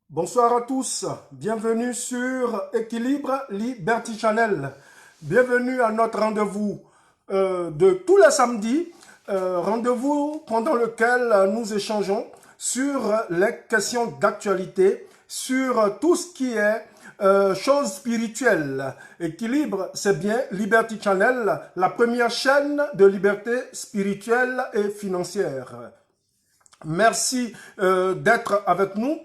Bonsoir à tous, bienvenue sur Équilibre Liberty Channel. Bienvenue à notre rendez-vous de tous les samedis, rendez-vous pendant lequel nous échangeons sur les questions d'actualité, sur tout ce qui est choses spirituelles. Équilibre, c'est bien Liberty Channel, la première chaîne de liberté spirituelle et financière. Merci d'être avec nous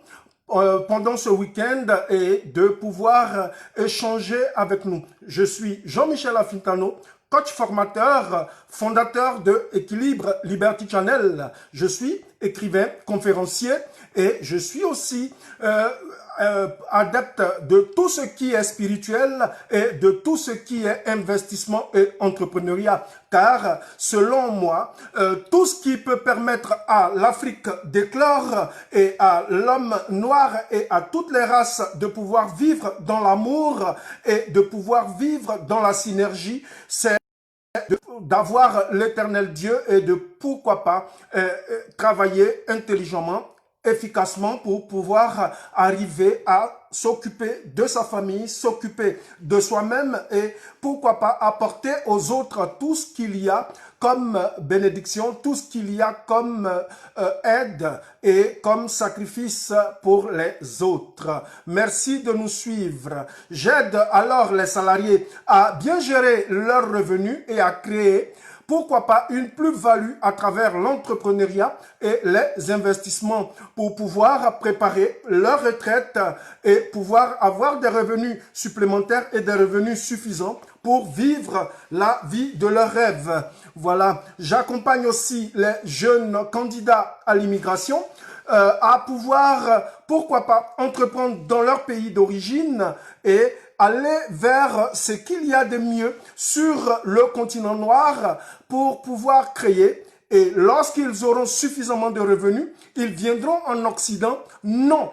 pendant ce week-end et de pouvoir échanger avec nous. Je suis Jean-Michel Afintano, coach formateur, fondateur de Équilibre Liberty Channel. Je suis écrivain, conférencier et je suis aussi adepte de tout ce qui est spirituel et de tout ce qui est investissement et entrepreneuriat. Car, selon moi, tout ce qui peut permettre à l'Afrique d'éclore et à l'homme noir et à toutes les races de pouvoir vivre dans l'amour et de pouvoir vivre dans la synergie, c'est d'avoir l'éternel Dieu et de pourquoi pas travailler intelligemment, efficacement pour pouvoir arriver à s'occuper de sa famille, s'occuper de soi-même et pourquoi pas apporter aux autres tout ce qu'il y a comme bénédiction, tout ce qu'il y a comme aide et comme sacrifice pour les autres. Merci de nous suivre. J'aide alors les salariés à bien gérer leurs revenus et à créer pourquoi pas une plus-value à travers l'entrepreneuriat et les investissements pour pouvoir préparer leur retraite et pouvoir avoir des revenus supplémentaires et des revenus suffisants pour vivre la vie de leurs rêves. Voilà, j'accompagne aussi les jeunes candidats à l'immigration à pouvoir, pourquoi pas, entreprendre dans leur pays d'origine et aller vers ce qu'il y a de mieux sur le continent noir pour pouvoir créer. Et lorsqu'ils auront suffisamment de revenus, ils viendront en Occident, non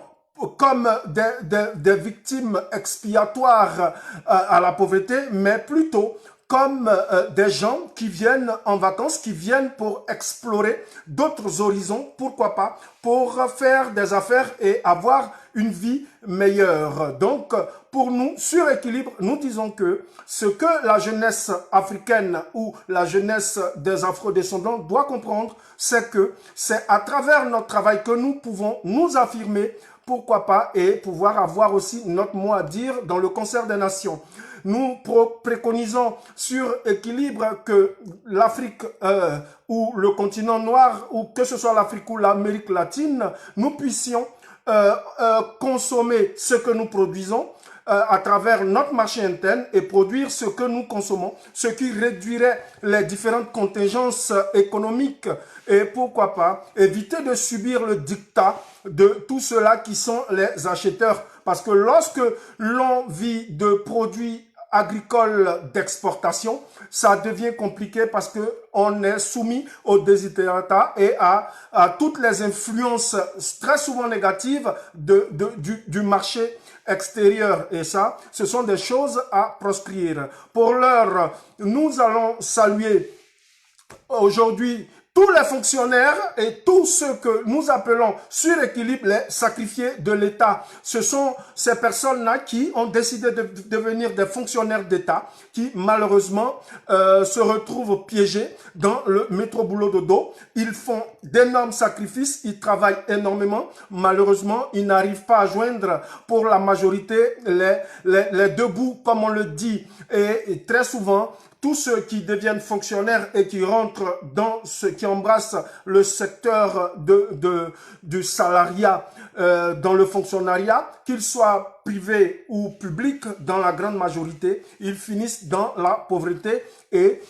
comme des victimes expiatoires à la pauvreté, mais plutôt comme des gens qui viennent en vacances, qui viennent pour explorer d'autres horizons, pourquoi pas, pour faire des affaires et avoir une vie meilleure. Donc, pour nous, sur Équilibre, nous disons que ce que la jeunesse africaine ou la jeunesse des afrodescendants doit comprendre, c'est que c'est à travers notre travail que nous pouvons nous affirmer, pourquoi pas, et pouvoir avoir aussi notre mot à dire dans le concert des nations. Nous préconisons sur Équilibre que l'Afrique ou le continent noir, ou que ce soit l'Afrique ou l'Amérique latine, nous puissions consommer ce que nous produisons à travers notre marché interne et produire ce que nous consommons, ce qui réduirait les différentes contingences économiques et pourquoi pas éviter de subir le diktat de tout cela qui sont les acheteurs. Parce que lorsque l'on vit de produits agricoles d'exportation, ça devient compliqué parce que on est soumis au desiderata et à toutes les influences très souvent négatives du marché extérieur. Et ça, ce sont des choses à proscrire. Pour l'heure, nous allons saluer aujourd'hui tous les fonctionnaires et tous ceux que nous appelons sur Équilibre les sacrifiés de l'État. Ce sont ces personnes-là qui ont décidé de devenir des fonctionnaires d'État, qui malheureusement se retrouvent piégés dans le métro boulot dodo. Ils font d'énormes sacrifices, ils travaillent énormément. Malheureusement, ils n'arrivent pas à joindre pour la majorité les deux bouts, comme on le dit. Et très souvent, tous ceux qui deviennent fonctionnaires et qui rentrent dans qui embrassent le secteur du salariat, dans le fonctionnariat, qu'ils soient privés ou publics, dans la grande majorité, ils finissent dans la pauvreté et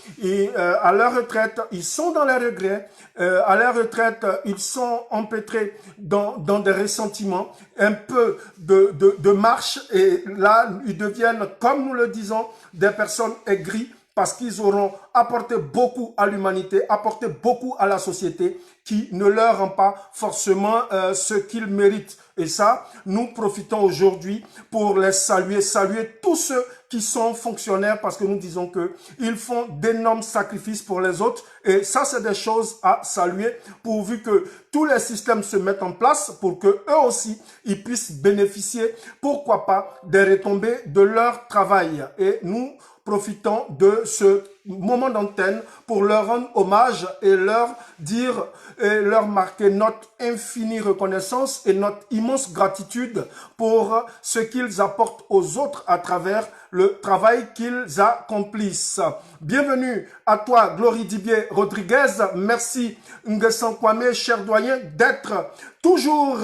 à leur retraite, ils sont dans les regrets. À leur retraite, ils sont empêtrés dans des ressentiments, un peu de marche et là, ils deviennent, comme nous le disons, des personnes aigries, parce qu'ils auront apporté beaucoup à l'humanité, apporté beaucoup à la société, qui ne leur rend pas forcément ce qu'ils méritent. Et ça, nous profitons aujourd'hui pour les saluer tous ceux qui sont fonctionnaires parce que nous disons que ils font d'énormes sacrifices pour les autres. Et ça, c'est des choses à saluer pourvu que tous les systèmes se mettent en place pour que eux aussi, ils puissent bénéficier, pourquoi pas, des retombées de leur travail. Et nous profitons de ce moment d'antenne pour leur rendre hommage et leur dire et leur marquer notre infinie reconnaissance et notre immense gratitude pour ce qu'ils apportent aux autres à travers le travail qu'ils accomplissent. Bienvenue à toi, Glory Dibier Rodriguez. Merci, Nguessan Kwame, cher doyen, d'être toujours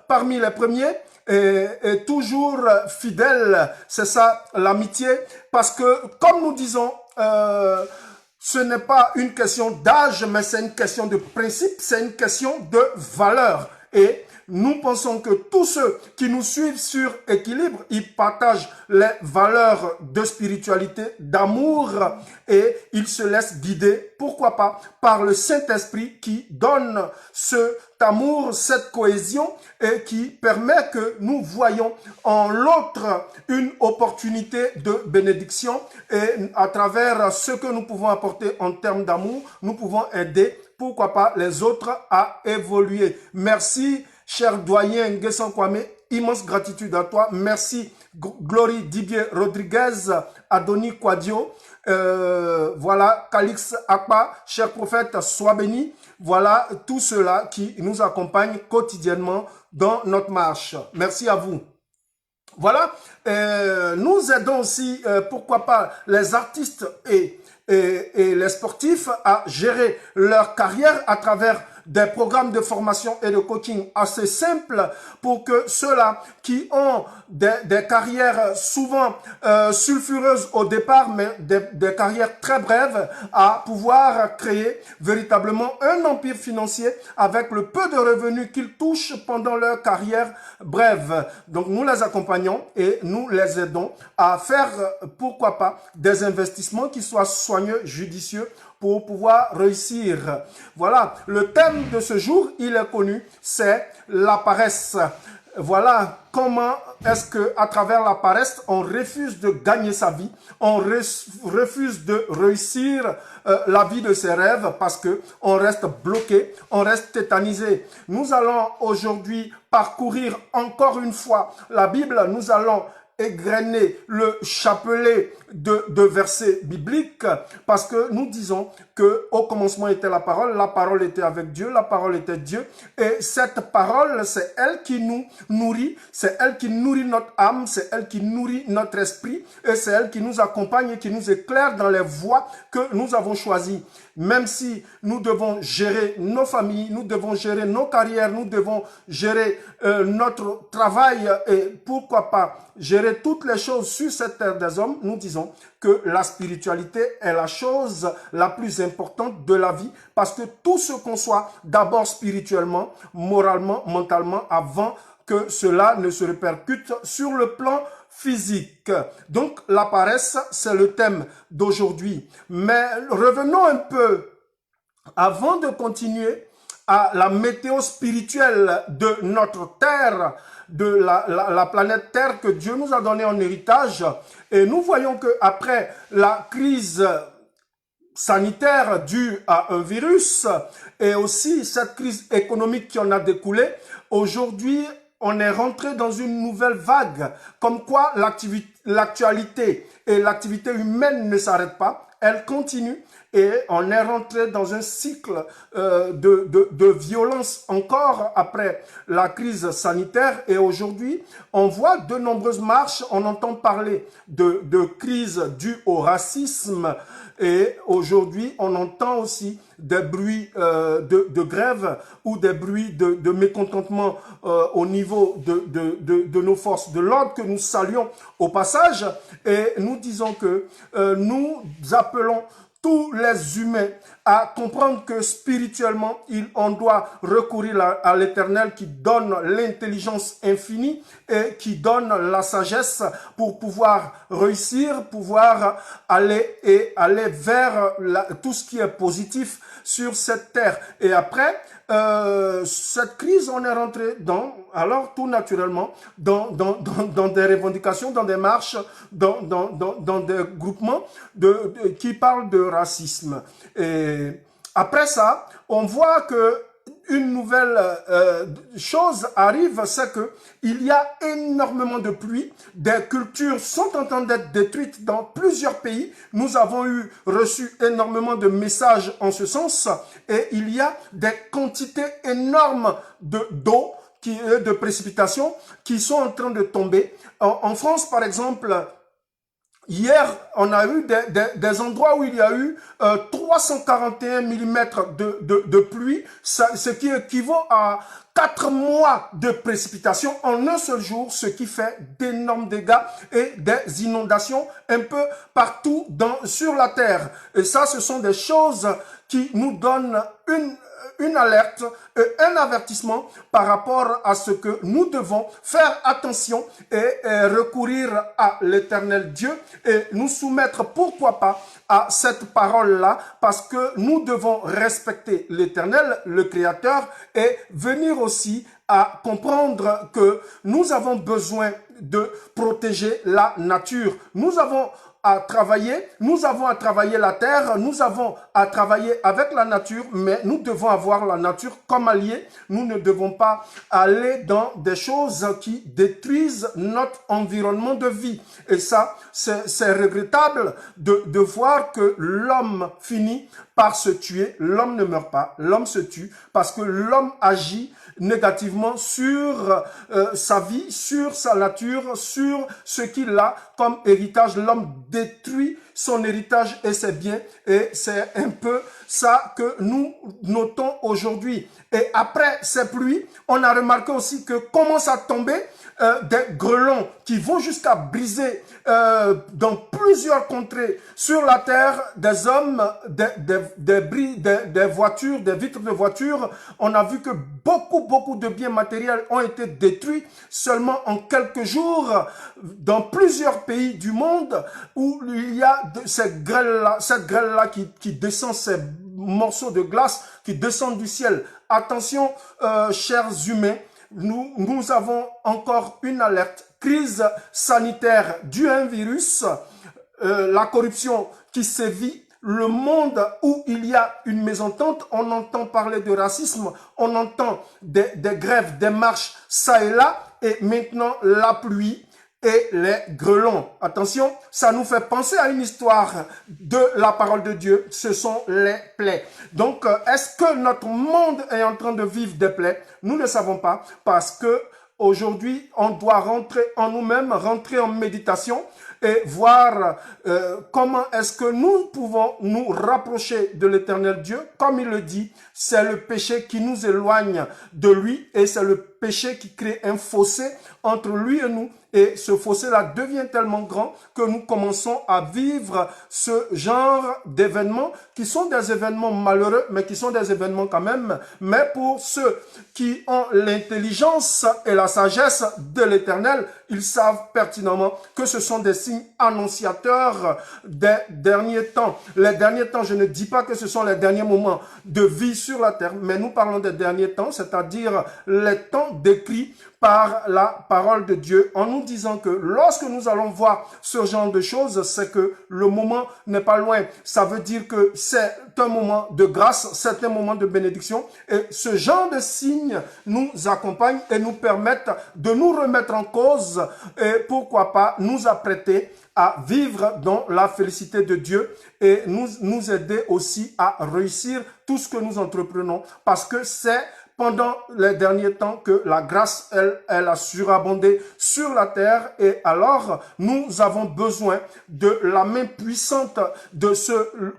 parmi les premiers. Et toujours fidèle, c'est ça l'amitié, parce que comme nous disons, ce n'est pas une question d'âge, mais c'est une question de principe, c'est une question de valeur. Et nous pensons que tous ceux qui nous suivent sur Équilibre, ils partagent les valeurs de spiritualité, d'amour, et ils se laissent guider, pourquoi pas, par le Saint-Esprit qui donne cet amour, cette cohésion, et qui permet que nous voyons en l'autre une opportunité de bénédiction, et à travers ce que nous pouvons apporter en termes d'amour, nous pouvons aider, pourquoi pas, les autres à évoluer. Merci, cher doyen Nguessan Kwame, immense gratitude à toi. Merci, Glory Dibier Rodriguez, Adoni Kwadio, voilà, Calix Akpa, cher prophète, sois béni. Voilà, tous ceux-là qui nous accompagnent quotidiennement dans notre marche. Merci à vous. Voilà, nous aidons aussi, pourquoi pas, les artistes et les sportifs à gérer leur carrière à travers des programmes de formation et de coaching assez simples pour que ceux-là qui ont des carrières souvent sulfureuses au départ, mais des carrières très brèves, à pouvoir créer véritablement un empire financier avec le peu de revenus qu'ils touchent pendant leur carrière brève. Donc nous les accompagnons et nous les aidons à faire, pourquoi pas, des investissements qui soient soigneux, judicieux, pour pouvoir réussir. Voilà, le thème de ce jour, il est connu, c'est la paresse. Voilà comment est-ce que à travers la paresse, on refuse de gagner sa vie, on refuse de réussir la vie de ses rêves parce que on reste bloqué, on reste tétanisé. Nous allons aujourd'hui parcourir encore une fois la Bible, nous allons égrener le chapelet de versets bibliques parce que nous disons que au commencement était la parole était avec Dieu, la parole était Dieu et cette parole c'est elle qui nous nourrit, c'est elle qui nourrit notre âme, c'est elle qui nourrit notre esprit et c'est elle qui nous accompagne et qui nous éclaire dans les voies que nous avons choisies. Même si nous devons gérer nos familles, nous devons gérer nos carrières, nous devons gérer notre travail et pourquoi pas gérer toutes les choses sur cette terre des hommes, nous disons que la spiritualité est la chose la plus importante de la vie parce que tout se conçoit d'abord spirituellement, moralement, mentalement avant que cela ne se répercute sur le plan physique. Donc la paresse, c'est le thème d'aujourd'hui. Mais revenons un peu, avant de continuer, à la météo spirituelle de notre terre, de la planète Terre que Dieu nous a donnée en héritage. Et nous voyons que après la crise sanitaire due à un virus et aussi cette crise économique qui en a découlé, aujourd'hui, on est rentré dans une nouvelle vague, comme quoi l'actualité et l'activité humaine ne s'arrêtent pas, elle continue et on est rentré dans un cycle de violence encore après la crise sanitaire et aujourd'hui, on voit de nombreuses marches, on entend parler de crise due au racisme et aujourd'hui, on entend aussi des bruits de grève ou des bruits de mécontentement au niveau de nos forces de l'ordre que nous saluons au passage et nous disons que nous appelons tous les humains à comprendre que spirituellement, on doit recourir à l'Éternel qui donne l'intelligence infinie et qui donne la sagesse pour pouvoir réussir, pouvoir aller vers tout ce qui est positif sur cette terre. Et après, cette crise, on est rentré alors tout naturellement, dans des revendications, dans des marches, dans des groupements qui parlent de racisme. Et après ça, on voit que une nouvelle chose arrive, c'est que il y a énormément de pluie, des cultures sont en train d'être détruites dans plusieurs pays. Nous avons reçu énormément de messages en ce sens et il y a des quantités énormes d'eau, de précipitations qui sont en train de tomber. En France, par exemple, hier, on a eu des endroits où il y a eu 341 mm de pluie, ce qui équivaut à 4 mois de précipitations en un seul jour, ce qui fait d'énormes dégâts et des inondations un peu partout sur la terre. Et ça, ce sont des choses qui nous donnent une alerte, un avertissement par rapport à ce que nous devons faire attention et recourir à l'Éternel Dieu et nous soumettre, pourquoi pas, à cette parole-là, parce que nous devons respecter l'Éternel, le Créateur, et venir aussi à comprendre que nous avons besoin de protéger la nature. Nous avons à travailler la terre, nous avons à travailler avec la nature, mais nous devons avoir la nature comme allié. Nous ne devons pas aller dans des choses qui détruisent notre environnement de vie. Et ça, c'est regrettable de voir que l'homme finit par se tuer. L'homme ne meurt pas, l'homme se tue parce que l'homme agit négativement sur sa vie, sur sa nature, sur ce qu'il a comme héritage. L'homme détruit son héritage et ses biens et c'est un peu ça que nous notons aujourd'hui. Et après ces pluies, on a remarqué aussi que commence à tomber des grêlons qui vont jusqu'à briser dans plusieurs contrées sur la terre des hommes, des voitures, des vitres de voitures. On a vu que beaucoup de biens matériels ont été détruits seulement en quelques jours dans plusieurs pays du monde où il y a cette grêle-là qui descend, ces morceaux de glace qui descendent du ciel. Attention, chers humains, nous avons encore une alerte. Crise sanitaire due à un virus, la corruption qui sévit, le monde où il y a une mésentente, on entend parler de racisme, on entend des grèves, des marches, ça et là, et maintenant la pluie et les grêlons. Attention, ça nous fait penser à une histoire de la parole de Dieu, ce sont les plaies. Donc, est-ce que notre monde est en train de vivre des plaies? Nous ne savons pas parce que aujourd'hui, on doit rentrer en nous-mêmes, rentrer en méditation et voir comment est-ce que nous pouvons nous rapprocher de l'Éternel Dieu. Comme il le dit, c'est le péché qui nous éloigne de lui et c'est le péché qui crée un fossé entre lui et nous. Et ce fossé-là devient tellement grand que nous commençons à vivre ce genre d'événements qui sont des événements malheureux, mais qui sont des événements quand même. Mais pour ceux qui ont l'intelligence et la sagesse de l'Éternel, ils savent pertinemment que ce sont des signes annonciateurs des derniers temps. Les derniers temps, je ne dis pas que ce sont les derniers moments de vie sur la terre, mais nous parlons des derniers temps, c'est-à-dire les temps décrits par la parole de Dieu, en nous disant que lorsque nous allons voir ce genre de choses, c'est que le moment n'est pas loin. Ça veut dire que c'est un moment de grâce, c'est un moment de bénédiction. Et ce genre de signes nous accompagnent et nous permettent de nous remettre en cause et pourquoi pas nous apprêter à vivre dans la félicité de Dieu et nous aider aussi à réussir tout ce que nous entreprenons parce que c'est pendant les derniers temps que la grâce, elle a surabondé sur la terre et alors nous avons besoin de la main puissante de ce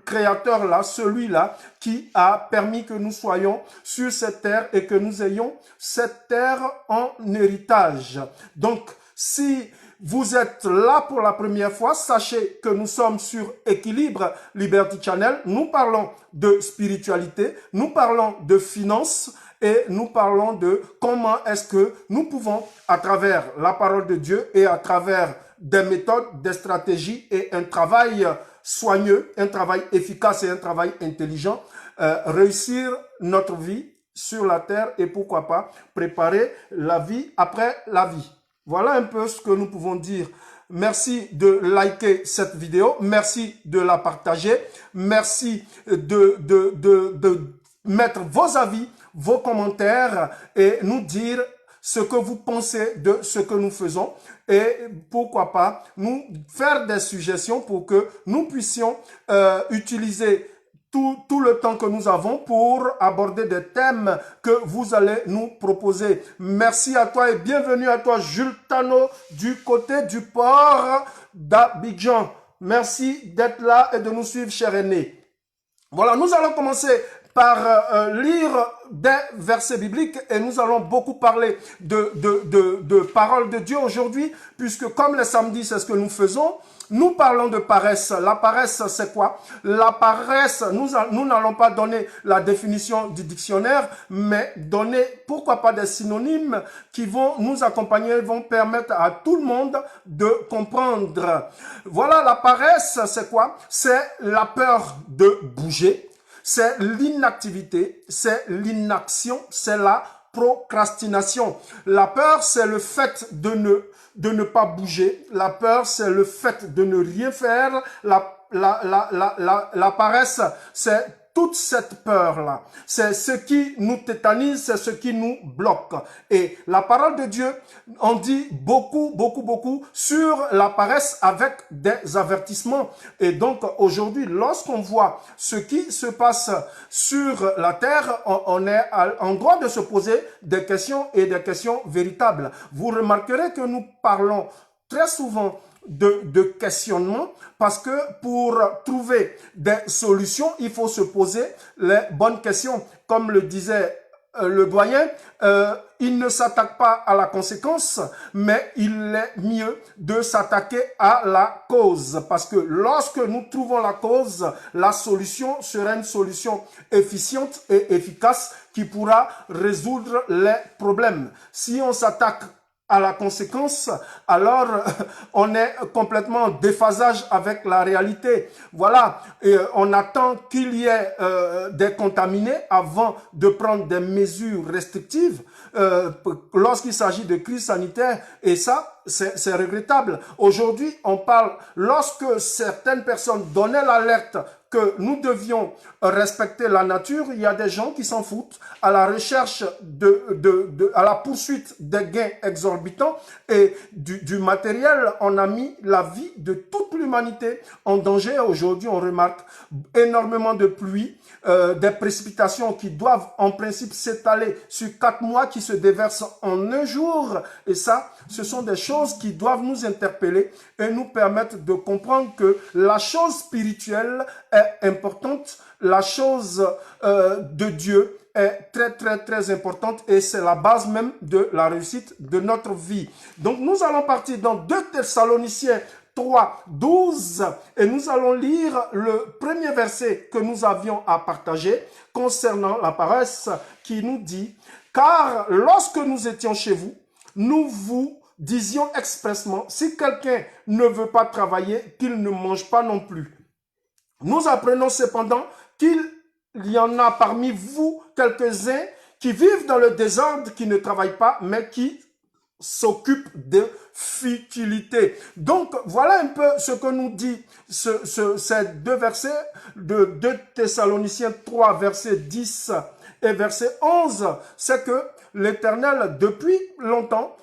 Créateur-là, celui-là qui a permis que nous soyons sur cette terre et que nous ayons cette terre en héritage. Donc, si vous êtes là pour la première fois, sachez que nous sommes sur Équilibre Liberty Channel. Nous parlons de spiritualité, nous parlons de finances, et nous parlons de comment est-ce que nous pouvons, à travers la parole de Dieu et à travers des méthodes, des stratégies et un travail soigneux, un travail efficace et un travail intelligent, réussir notre vie sur la terre et pourquoi pas préparer la vie après la vie. Voilà un peu ce que nous pouvons dire. Merci de liker cette vidéo, merci de la partager, merci de mettre vos avis, vos commentaires et nous dire ce que vous pensez de ce que nous faisons et pourquoi pas nous faire des suggestions pour que nous puissions utiliser tout le temps que nous avons pour aborder des thèmes que vous allez nous proposer. Merci à toi et bienvenue à toi, Jules Tano, du côté du port d'Abidjan. Merci d'être là et de nous suivre, cher aîné. Voilà, nous allons commencer par lire des versets bibliques et nous allons beaucoup parler de paroles de Dieu aujourd'hui, puisque comme les samedis, c'est ce que nous faisons. Nous parlons de paresse. La paresse, c'est quoi? La paresse, nous n'allons pas donner la définition du dictionnaire, mais donner, pourquoi pas, des synonymes qui vont nous accompagner, vont permettre à tout le monde de comprendre. Voilà, la paresse, c'est quoi? C'est la peur de bouger, c'est l'inactivité, c'est l'inaction, c'est la procrastination. La peur, c'est le fait de ne pas bouger. La peur, c'est le fait de ne rien faire. La paresse, c'est toute cette peur-là. C'est ce qui nous tétanise, c'est ce qui nous bloque. Et la parole de Dieu en dit beaucoup sur la paresse avec des avertissements. Et donc aujourd'hui, lorsqu'on voit ce qui se passe sur la terre, on est en droit de se poser des questions et des questions véritables. Vous remarquerez que nous parlons très souvent de questionnement parce que pour trouver des solutions, il faut se poser les bonnes questions. Comme le disait le doyen, il ne s'attaque pas à la conséquence, mais il est mieux de s'attaquer à la cause. Parce que lorsque nous trouvons la cause, la solution sera une solution efficiente et efficace qui pourra résoudre les problèmes. Si on s'attaque à la conséquence, alors on est complètement en déphasage avec la réalité. Voilà, et on attend qu'il y ait des contaminés avant de prendre des mesures restrictives lorsqu'il s'agit de crise sanitaire, et ça, c'est regrettable. Aujourd'hui, on parle, lorsque certaines personnes donnaient l'alerte que nous devions respecter la nature, il y a des gens qui s'en foutent à la recherche à la poursuite des gains exorbitants et du matériel. On a mis la vie de toute l'humanité en danger. Aujourd'hui, on remarque énormément de pluie, des précipitations qui doivent en principe s'étaler sur 4 mois qui se déversent en un jour. Et ça, ce sont des choses qui doivent nous interpeller et nous permettre de comprendre que la chose spirituelle est importante, la chose de Dieu est très importante et c'est la base même de la réussite de notre vie. Donc nous allons partir dans 2 Thessaloniciens 3, 12 et nous allons lire le premier verset que nous avions à partager concernant la paresse qui nous dit: car lorsque nous étions chez vous, nous vous disions expressement, si quelqu'un ne veut pas travailler, qu'il ne mange pas non plus. Nous apprenons cependant qu'il y en a parmi vous quelques-uns qui vivent dans le désordre, qui ne travaillent pas, mais qui s'occupent de futilité. Donc, voilà un peu ce que nous dit ces 2 versets de 2 Thessaloniciens 3, verset 10 et verset 11. C'est que l'Éternel, depuis longtemps,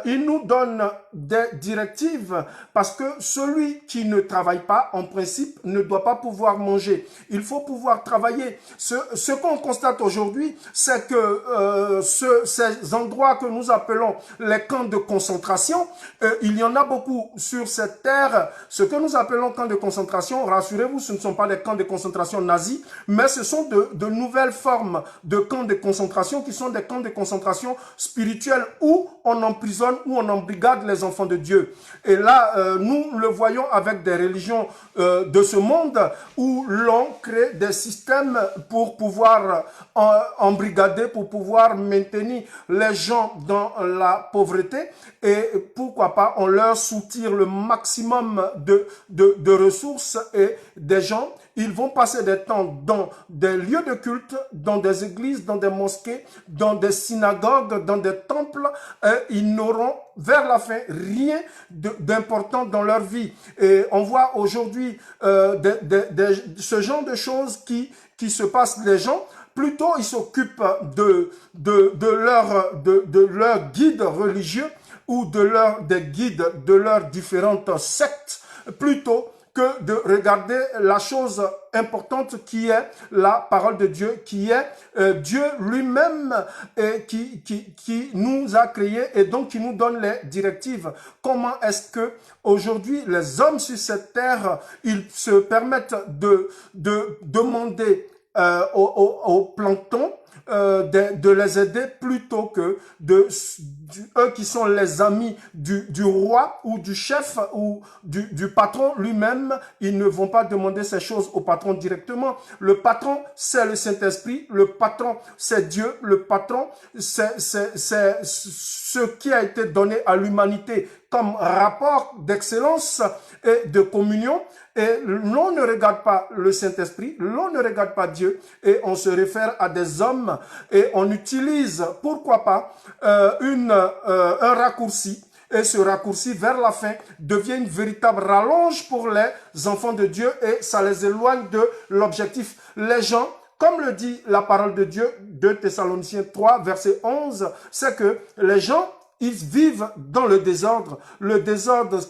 il nous donne des directives parce que celui qui ne travaille pas, en principe, ne doit pas pouvoir manger. Il faut pouvoir travailler. Ce qu'on constate aujourd'hui, c'est que ces endroits que nous appelons les camps de concentration, il y en a beaucoup sur cette terre. Ce que nous appelons camps de concentration, rassurez-vous, ce ne sont pas des camps de concentration nazis, mais ce sont de nouvelles formes de camps de concentration qui sont des camps de concentration spirituels où on emprisonne, où on embrigade les enfants de Dieu. Et là, nous le voyons avec des religions de ce monde où l'on crée des systèmes pour pouvoir embrigader, pour pouvoir maintenir les gens dans la pauvreté et pourquoi pas on leur soutire le maximum de ressources et des gens ils vont passer des temps dans des lieux de culte, dans des églises, dans des mosquées, dans des synagogues, dans des temples. Ils n'auront vers la fin rien d'important dans leur vie. Et on voit aujourd'hui ce genre de choses qui se passent. Les gens, plutôt ils s'occupent de leur guide religieux ou des guides de leurs différentes sectes, plutôt que de regarder la chose importante qui est la parole de Dieu, qui est Dieu lui-même qui nous a créés et donc qui nous donne les directives. Comment est-ce que aujourd'hui les hommes sur cette terre, ils se permettent de demander au plancton de les aider plutôt que eux qui sont les amis du roi ou du chef ou du patron lui-même, ils ne vont pas demander ces choses au patron directement. Le patron, c'est le Saint-Esprit, le patron, c'est Dieu, le patron, c'est ce qui a été donné à l'humanité comme rapport d'excellence et de communion. Et l'on ne regarde pas le Saint-Esprit, l'on ne regarde pas Dieu, et on se réfère à des hommes, et on utilise, pourquoi pas, un raccourci. Et ce raccourci vers la fin devient une véritable rallonge pour les enfants de Dieu, et ça les éloigne de l'objectif. Les gens, comme le dit la parole de Dieu, 2 Thessaloniciens 3, verset 11, c'est que les gens, ils vivent dans le désordre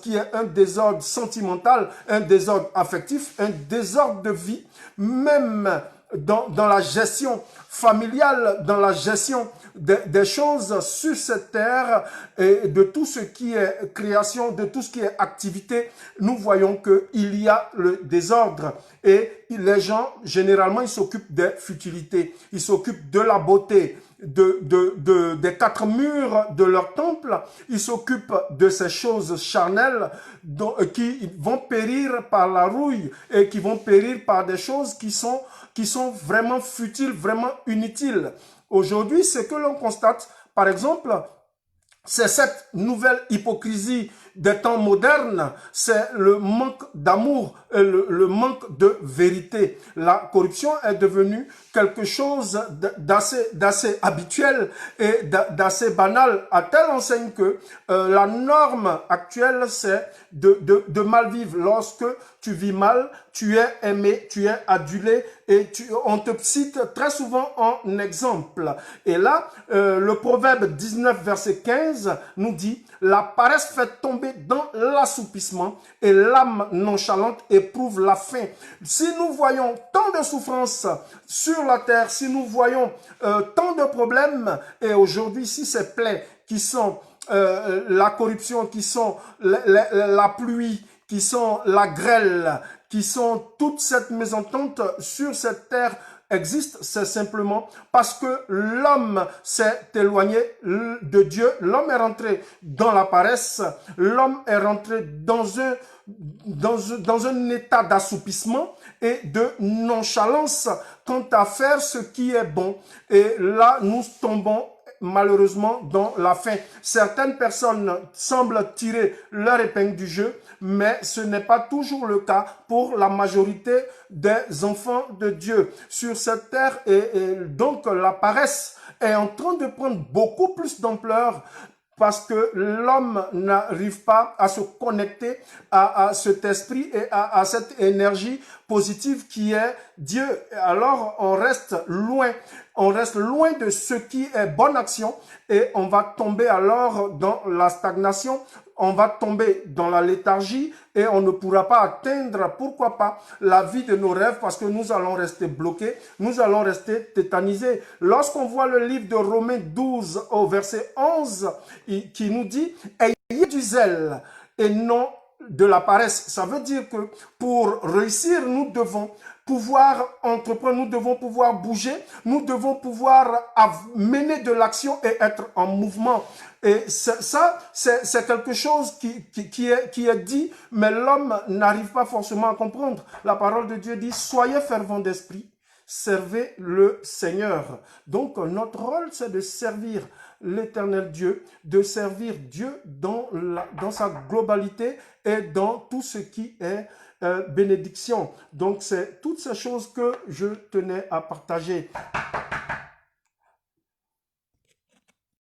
qui est un désordre sentimental, un désordre affectif, un désordre de vie, même dans la gestion familiale, dans la gestion des choses sur cette terre et de tout ce qui est création, de tout ce qui est activité, nous voyons qu'il y a le désordre. Et les gens, généralement, ils s'occupent des futilités, ils s'occupent de la beauté, des 4 murs de leur temple, ils s'occupent de ces choses charnelles qui vont périr par la rouille et qui vont périr par des choses qui sont vraiment futiles, vraiment inutiles. Aujourd'hui, ce que l'on constate, par exemple, c'est cette nouvelle hypocrisie des temps modernes, c'est le manque d'amour, le manque de vérité. La corruption est devenue quelque chose d'assez habituel et d'assez banal, à telle enseigne que la norme actuelle, c'est de mal vivre. Lorsque tu vis mal, tu es aimé, tu es adulé, et on te cite très souvent en exemple. Et là, le proverbe 19, verset 15 nous dit « La paresse fait tomber dans l'assoupissement et l'âme nonchalante éprouve la faim. » Si nous voyons tant de souffrances sur la terre, si nous voyons tant de problèmes, et aujourd'hui, si ces plaies qui sont la corruption, qui sont la pluie, qui sont la grêle, qui sont toute cette mésentente sur cette terre existe, c'est simplement parce que l'homme s'est éloigné de Dieu, l'homme est rentré dans la paresse, l'homme est rentré dans un état d'assoupissement et de nonchalance quant à faire ce qui est bon. Et là, nous tombons malheureusement dans la faim. Certaines personnes semblent tirer leur épingle du jeu, mais ce n'est pas toujours le cas pour la majorité des enfants de Dieu sur cette terre. Et donc la paresse est en train de prendre beaucoup plus d'ampleur parce que l'homme n'arrive pas à se connecter à cet esprit et à cette énergie positive qui est Dieu. Alors on reste loin de ce qui est bonne action et on va tomber alors dans la stagnation, on va tomber dans la léthargie et on ne pourra pas atteindre, pourquoi pas, la vie de nos rêves parce que nous allons rester bloqués, nous allons rester tétanisés. Lorsqu'on voit le livre de Romains 12 au verset 11 qui nous dit « Ayez du zèle et non de la paresse », ça veut dire que pour réussir, nous devons pouvoir entreprendre, nous devons pouvoir bouger, nous devons pouvoir mener de l'action et être en mouvement. Et ça, c'est quelque chose qui est dit, mais l'homme n'arrive pas forcément à comprendre. La parole de Dieu dit, soyez fervents d'esprit, servez le Seigneur. Donc, notre rôle, c'est de servir l'Éternel Dieu, de servir Dieu dans sa globalité et dans tout ce qui est bénédiction. Donc, c'est toutes ces choses que je tenais à partager.